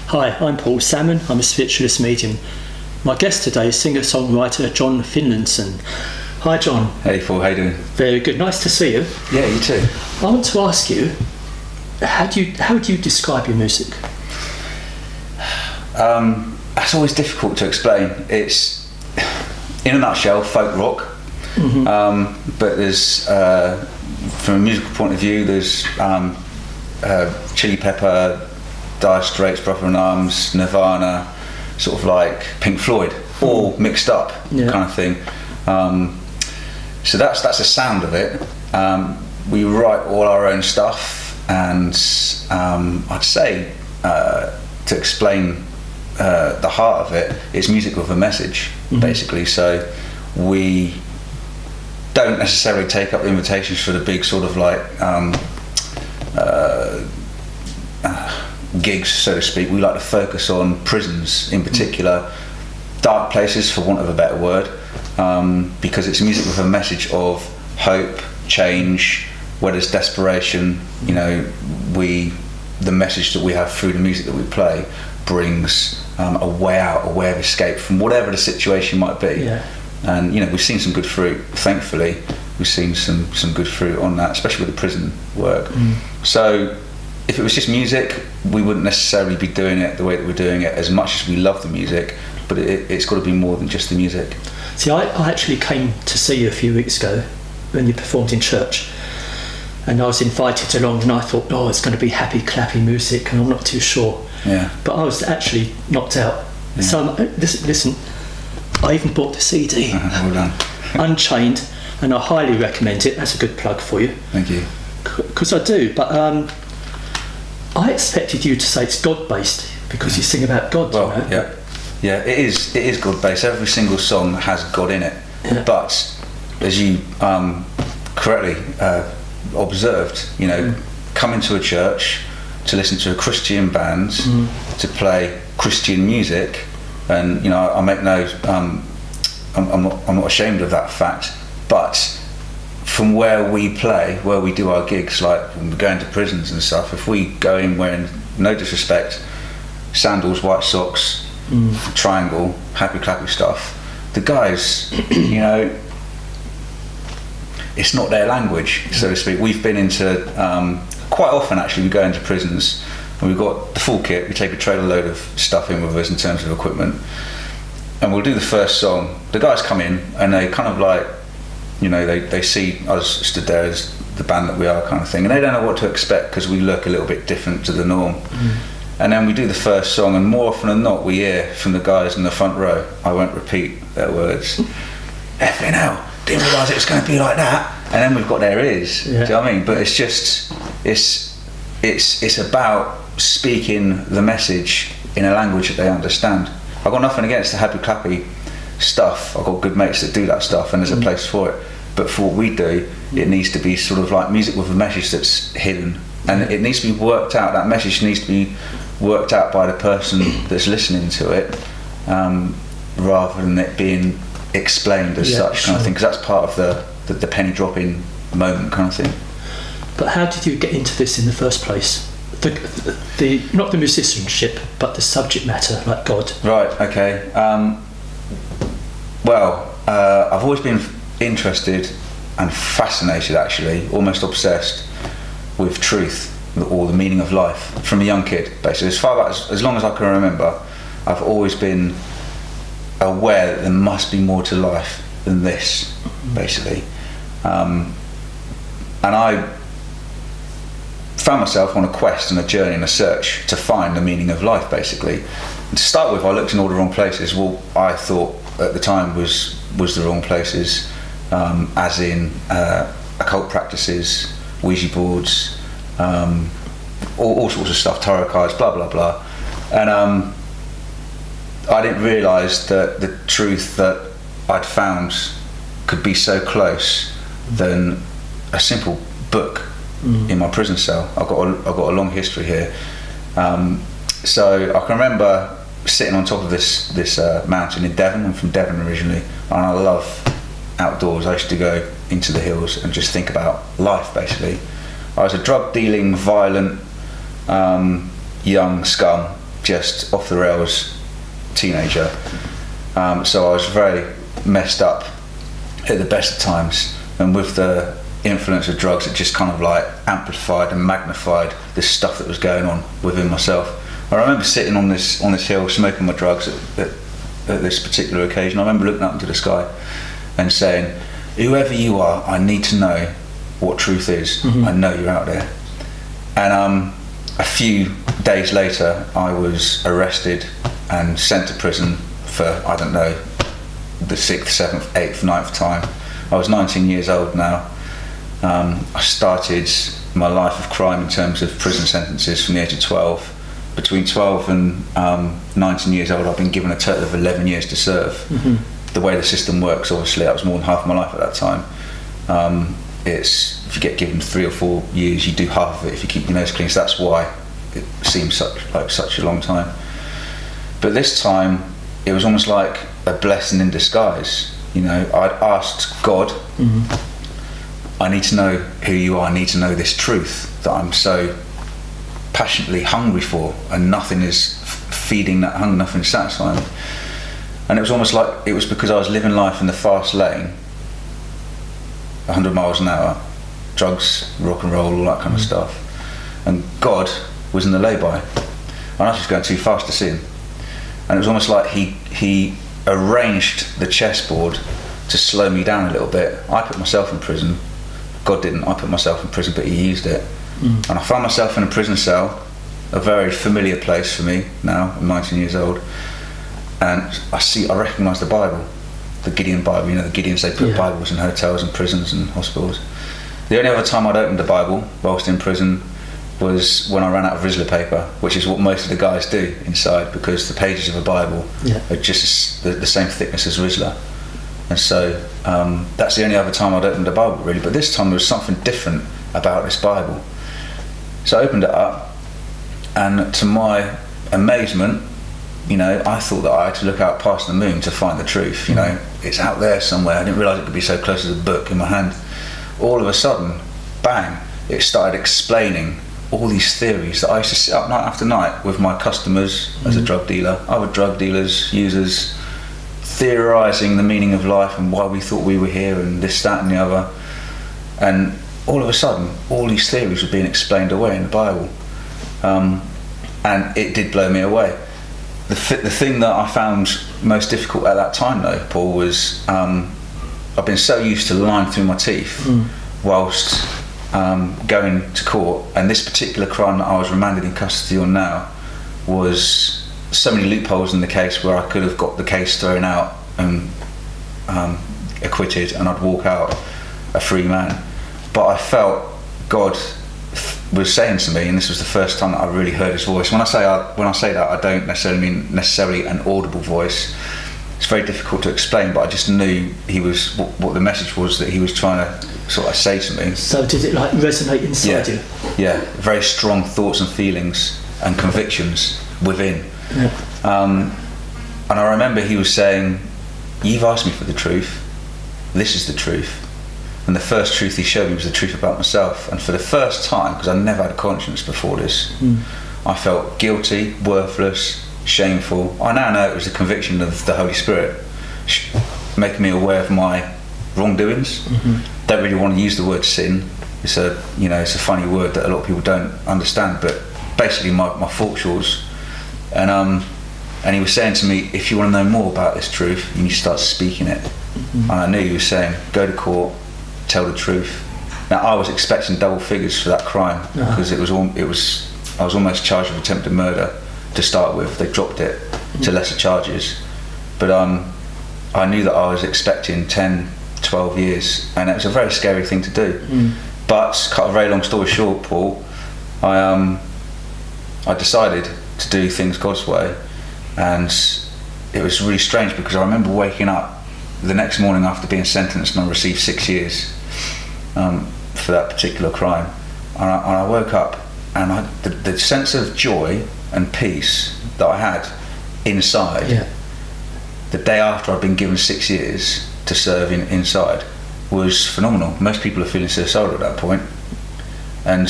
Hi, I'm Paul Salmon. I'm a spiritualist medium. My guest today is singer-songwriter John Finlinson. Hi, John. Hey, Paul. How you doing? Very good. Nice to see you. Yeah, you too. I want to ask you, how do you describe your music? That's always difficult to explain. It's, in a nutshell, folk rock. Mm-hmm. But there's, from a musical point of view, there's Chili Pepper, Dire Straits, Brother in Arms, Nirvana, sort of like Pink Floyd, all mixed up, kind of thing. So that's the sound of it. We write all our own stuff, and I'd say to explain the heart of it, it's music with a message, basically. So we don't necessarily take up invitations for the big sort of like gigs, so to speak. We like to focus on prisons in particular, dark places for want of a better word, because it's music with a message of hope, change, where there's desperation. You know, the message that we have through the music that we play brings a way out, a way of escape from whatever the situation might be. Yeah. And you know, we've seen some good fruit, thankfully. We've seen some good fruit on that, especially with the prison work. So if it was just music, we wouldn't necessarily be doing it the way that we're doing it, as much as we love the music, but it's got to be more than just the music. See, I actually came to see you a few weeks ago when you performed in church, and I was invited along, and I thought, oh, it's going to be happy, clappy music, and I'm not too sure. Yeah. But I was actually knocked out. Yeah. So listen, I even bought the CD, well done. Unchained, and I highly recommend it. That's a good plug for you. Thank you. Because I do, but I expected you to say it's God-based because you sing about God. Well, you know? yeah, it is God-based. Every single song has God in it. Yeah. But as you correctly observed, you know, coming to a church to listen to a Christian band, to play Christian music, and you know, I make no, I'm not ashamed of that fact. But from where we play, where we do our gigs, like when we're going to prisons and stuff, if we go in wearing, no disrespect, sandals, white socks, triangle, happy clappy stuff, the guys, you know, it's not their language, so to speak. We've been into, quite often actually, we go into prisons and we've got the full kit. We take a trailer load of stuff in with us in terms of equipment, and we'll do the first song. The guys come in and they kind of like, you know, they see us stood there as the band that we are, kind of thing, and they don't know what to expect because we look a little bit different to the norm. And then we do the first song, and more often than not we hear from the guys in the front row, I won't repeat their words, effing hell, didn't realise it was going to be like that. And then we've got their ears. Do you know what I mean? But it's just, it's about speaking the message in a language that they understand. I've got nothing against the happy clappy stuff. I've got good mates that do that stuff, and there's a place for it. But for what we do, it needs to be sort of like music with a message that's hidden, and it needs to be worked out. That message needs to be worked out by the person that's listening to it, rather than it being explained as such, kind of thing, because that's part of the penny dropping moment, kind of thing. But how did you get into this in the first place? The not the musicianship, but the subject matter, like God. Right. Okay. I've always been interested and fascinated, actually, almost obsessed with truth or the meaning of life from a young kid. Basically, as long as I can remember, I've always been aware that there must be more to life than this, basically. And I found myself on a quest and a journey and a search to find the meaning of life, basically. And to start with, I looked in all the wrong places. Well, I thought at the time was the wrong places, as in occult practices, Ouija boards, all sorts of stuff, tarot cards, blah blah blah. And I didn't realise that the truth that I'd found could be so close than a simple book in my prison cell. I've got a long history here. So I can remember sitting on top of this mountain in Devon. I'm from Devon originally, and I love outdoors. I used to go into the hills and just think about life, basically. I was a drug dealing, violent, young scum, just off the rails teenager. So I was very messed up at the best of times, and with the influence of drugs, it just kind of like amplified and magnified this stuff that was going on within myself. I remember sitting on this hill smoking my drugs at this particular occasion. I remember looking up into the sky and saying, whoever you are, I need to know what truth is. I know you're out there. And a few days later, I was arrested and sent to prison for, I don't know, the 6th, 7th, 8th, 9th time. I was 19 years old now. I started my life of crime in terms of prison sentences from the age of 12. Between 12 and 19 years old, I've been given a total of 11 years to serve. The way the system works, obviously, that was more than half my life at that time. It's, if you get given 3 or 4 years, you do half of it if you keep your nose clean. So that's why it seems such a long time. But this time, it was almost like a blessing in disguise. You know, I'd asked God, I need to know who you are. I need to know this truth that I'm so passionately hungry for, and nothing is feeding that hunger, nothing is satisfying. And it was almost like it was because I was living life in the fast lane, 100 miles an hour, drugs, rock and roll, all that kind of stuff. And God was in the lay-by. And I was just going too fast to see him. And it was almost like he arranged the chessboard to slow me down a little bit. I put myself in prison. God didn't. I put myself in prison, but he used it. And I found myself in a prison cell, a very familiar place for me now. I'm 19 years old. And I recognise the Bible, the Gideon Bible. You know, the Gideons, they put Bibles in hotels and prisons and hospitals. The only other time I'd opened a Bible whilst in prison was when I ran out of Rizla paper, which is what most of the guys do inside, because the pages of a Bible are just the same thickness as Rizla. And so that's the only other time I'd opened a Bible, really. But this time there was something different about this Bible. So I opened it up, and to my amazement, you know, I thought that I had to look out past the moon to find the truth. You know, it's out there somewhere. I didn't realise it could be so close as a book in my hand. All of a sudden, bang, it started explaining all these theories that I used to sit up night after night with my customers as a drug dealer, other drug dealers, users, theorising the meaning of life and why we thought we were here and this, that and the other. And all of a sudden, all these theories were being explained away in the Bible. And it did blow me away. The thing that I found most difficult at that time, though, Paul, was I've been so used to lying through my teeth whilst going to court, and this particular crime that I was remanded in custody on now was so many loopholes in the case where I could have got the case thrown out and acquitted, and I'd walk out a free man. But I felt God was saying to me, and this was the first time that I really heard his voice. When I say that, I don't necessarily mean necessarily an audible voice. It's very difficult to explain, but I just knew he was what the message was that he was trying to sort of say to me. So did it like resonate inside you? Yeah, very strong thoughts and feelings and convictions within. And I remember he was saying, "You've asked me for the truth. This is the truth." And the first truth he showed me was the truth about myself. And for the first time, because I never had a conscience before this, I felt guilty, worthless, shameful. I now know it was the conviction of the Holy Spirit making me aware of my wrongdoings. Don't really want to use the word sin. It's a funny word that a lot of people don't understand, but basically my fortunes. And he was saying to me, if you want to know more about this truth, you need to start speaking it. And I knew he was saying, go to court, tell the truth. Now I was expecting double figures for that crime because I was almost charged with attempted murder to start with. They dropped it to lesser charges, but I knew that I was expecting 10, 12 years, and it was a very scary thing to do. But to cut a very long story short, Paul, I decided to do things God's way, and it was really strange because I remember waking up the next morning after being sentenced, and I received 6 years for that particular crime. And I woke up, and the sense of joy and peace that I had inside the day after I'd been given 6 years to serve inside was phenomenal. Most people are feeling suicidal at that point and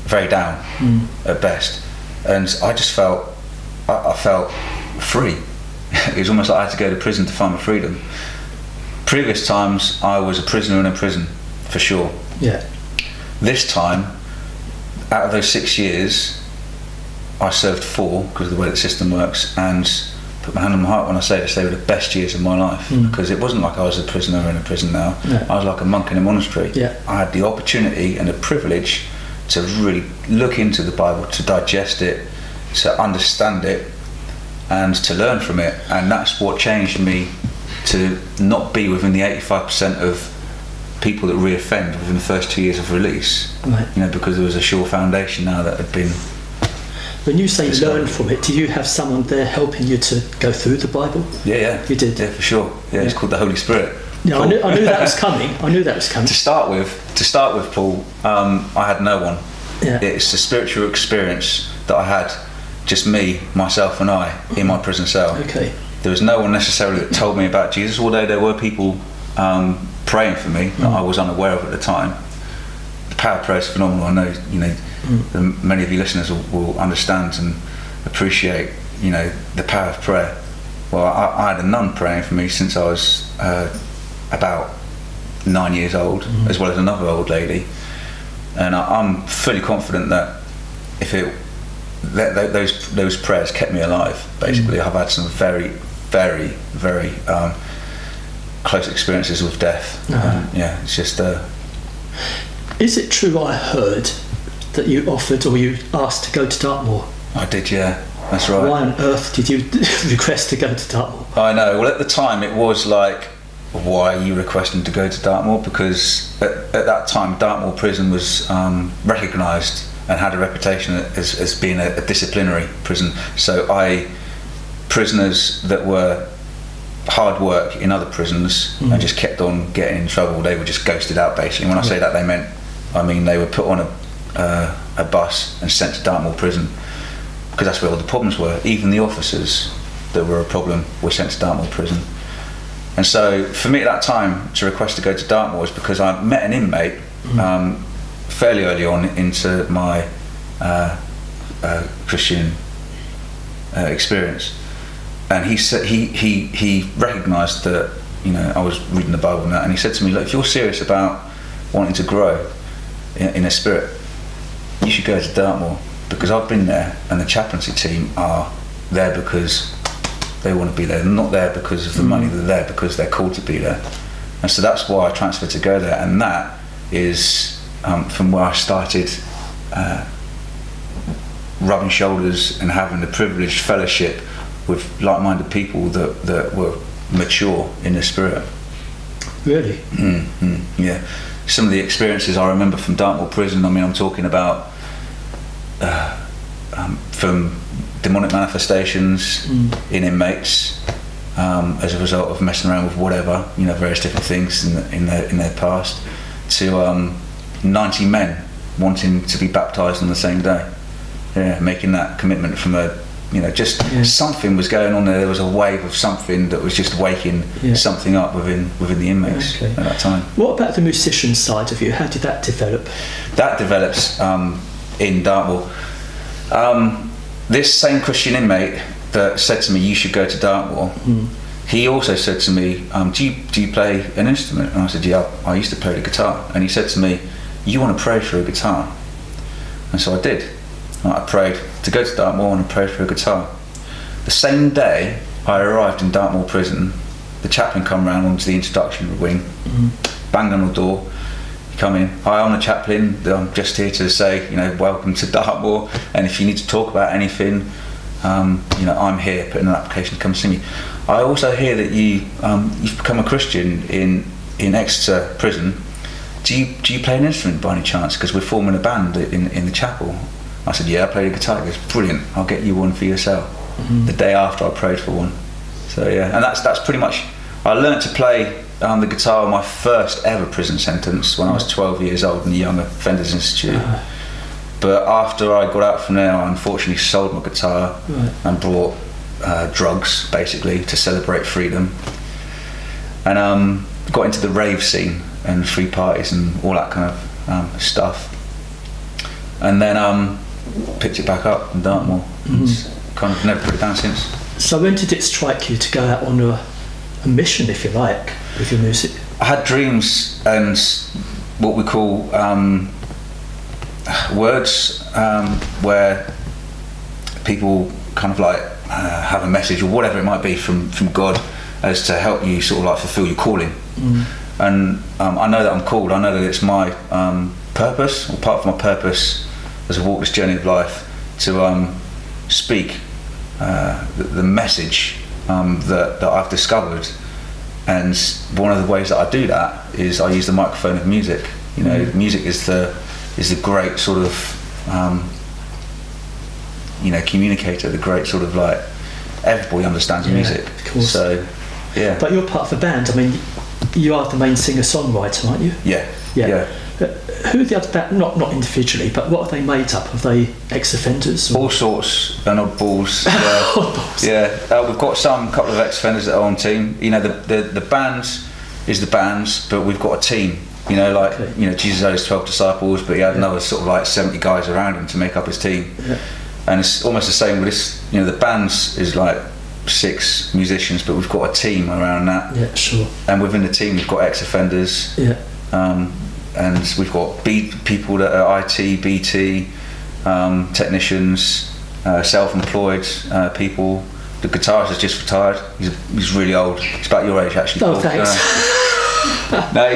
very down at best. And I just felt I felt free. It was almost like I had to go to prison to find my freedom. Previous times I was a prisoner in a prison, for sure. Yeah. This time, out of those 6 years, I served 4 because of the way the system works, and put my hand on my heart when I say this, they were the best years of my life, because it wasn't like I was a prisoner in a prison now. No. I was like a monk in a monastery. Yeah. I had the opportunity and the privilege to really look into the Bible, to digest it, to understand it, and to learn from it. And that's what changed me to not be within the 85% of people that reoffend within the first 2 years of release. Right. You know, because there was a sure foundation now that had been. When you say learn from it, do you have someone there helping you to go through the Bible? Yeah. You did? Yeah, for sure. Yeah, it's called the Holy Spirit. Yeah, I knew that was coming. To start with, Paul, I had no one. Yeah. It's a spiritual experience that I had, just me, myself and I, in my prison cell. Okay. There was no one necessarily that told me about Jesus, although there were people praying for me that I was unaware of at the time. The power of prayer is phenomenal. I know, many of you listeners will understand and appreciate, the power of prayer. Well, I had a nun praying for me since I was about 9 years old, as well as another old lady, and I'm fully confident that those prayers kept me alive. Basically, I've had some very, very, very close experiences with death. It's just. Is it true? I heard that you offered or you asked to go to Dartmoor. I did, yeah. That's right. Why on earth did you request to go to Dartmoor? I know. Well, at the time, it was like, why are you requesting to go to Dartmoor? Because at that time, Dartmoor Prison was recognised and had a reputation as being a disciplinary prison. So prisoners that were hard work in other prisons and just kept on getting in trouble, they were just ghosted out, basically. When I say that, I mean they were put on a bus and sent to Dartmoor Prison, because that's where all the problems were. Even the officers that were a problem were sent to Dartmoor Prison. And so for me at that time to request to go to Dartmoor was because I met an inmate fairly early on into my Christian experience, and he said he recognised that I was reading the Bible now, and he said to me, look, if you're serious about wanting to grow in a spirit, you should go to Dartmoor, because I've been there and the chaplaincy team are there because they want to be there. They're not there because of the money, they're there because they're called to be there. And so that's why I transferred to go there, and that is from where I started rubbing shoulders and having the privileged fellowship with like-minded people that were mature in the spirit. Really? Yeah. Some of the experiences I remember from Dartmoor Prison, I mean, I'm talking about from demonic manifestations in inmates as a result of messing around with whatever, various different things in their past, to 90 men wanting to be baptised on the same day. Yeah, making that commitment from something was going on there. There was a wave of something that was just waking something up within the inmates at that time. What about the musician side of you? How did that develop? That develops in Dartmoor. This same Christian inmate that said to me, you should go to Dartmoor, he also said to me, do you play an instrument? And I said, yeah, I used to play the guitar. And he said to me, you want to pray for a guitar? And so I did. I prayed to go to Dartmoor and I prayed for a guitar. The same day I arrived in Dartmoor Prison, the chaplain come round onto the introduction wing, banged on the door. You come in, hi, I'm the chaplain, I'm just here to say, welcome to Dartmoor, and if you need to talk about anything, I'm here, put in an application to come see me. I also hear that you've become a Christian in Exeter Prison. Do you play an instrument by any chance? Because we're forming a band in the chapel. I said, yeah, I play the guitar. He goes, brilliant, I'll get you one for yourself. The day after I prayed for one. So yeah, and that's pretty much, I learnt to play the guitar on my first ever prison sentence when I was 12 years old in the Young Offenders Institute. But after I got out from there, I unfortunately sold my guitar and brought drugs, basically, to celebrate freedom. And got into the rave scene and free parties and all that kind of stuff. And then picked it back up in Dartmoor. kind of never put it down since. So when did it strike you to go out on a mission, if you like, with your music? I had dreams and what we call words, where people kind of like have a message or whatever it might be from God as to help you sort of like fulfill your calling. And I know that I'm called. I know that it's my purpose, or part of my purpose as I walk this journey of life, to speak the message that I've discovered. And one of the ways that I do that is I use the microphone of music. You know, music is the great sort of communicator, the great sort of like, everybody understands music. Of course. So yeah. But you're part of a band. I mean, you are the main singer-songwriter, aren't you? Yeah. Who are the other band? Not individually, but what are they made up? Are they ex-offenders? All sorts and oddballs. Oddballs. We've got couple of ex-offenders that are on team. You know, the bands is the bands, but we've got a team. You know, like Jesus had his 12 disciples, but he had another sort of like 70 guys around him to make up his team. Yeah. And it's almost the same with this. You know, the bands is like 6 musicians, but we've got a team around that. Yeah, sure. And within the team, we've got ex-offenders. Yeah. And we've got people that are IT, BT, technicians, self-employed people. The guitarist is just retired. He's really old. He's about your age, actually. Oh, thanks. No,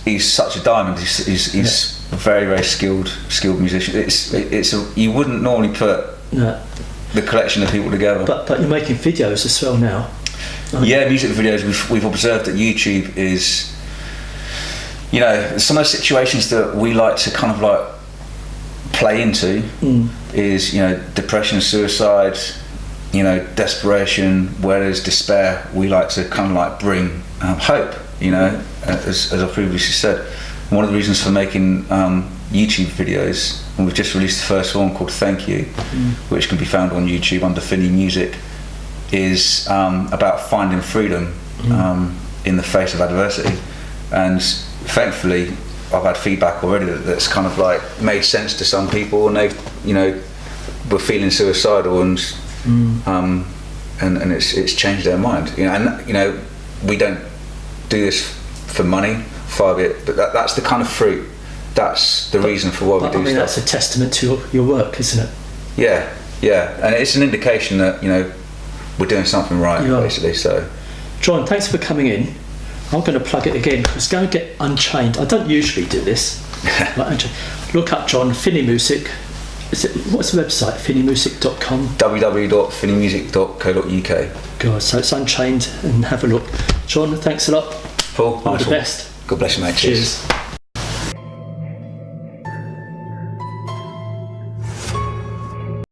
he's such a diamond. He's a very, very skilled musician. You wouldn't normally put the collection of people together. But you're making videos as well now. Yeah, music videos. We've observed that YouTube is, you know, some of the situations that we like to kind of like play into is, you know, depression, suicide, you know, desperation. Where there's despair, we like to kind of like bring hope. You know, as I previously said, one of the reasons for making YouTube videos, and we've just released the first one called Thank You, which can be found on YouTube under Finny Music, is about finding freedom in the face of adversity. And thankfully I've had feedback already that's kind of like made sense to some people, and they've, you know, were feeling suicidal and it's changed their mind. You know, and you know, we don't do this for money, far be it, but that's the kind of fruit. That's the reason for why we do stuff. That's a testament to your work, isn't it? Yeah, and it's an indication that, you know, we're doing something right, basically. So, John, thanks for coming in. I'm going to plug it again, because go and get Unchained. I don't usually do this. Look up John Finny Music. What's the website? finnymusic.com. www.finnymusic.co.uk. God, so it's Unchained, and have a look. John, thanks a lot. Paul, all the best. God bless you, mate. Cheers.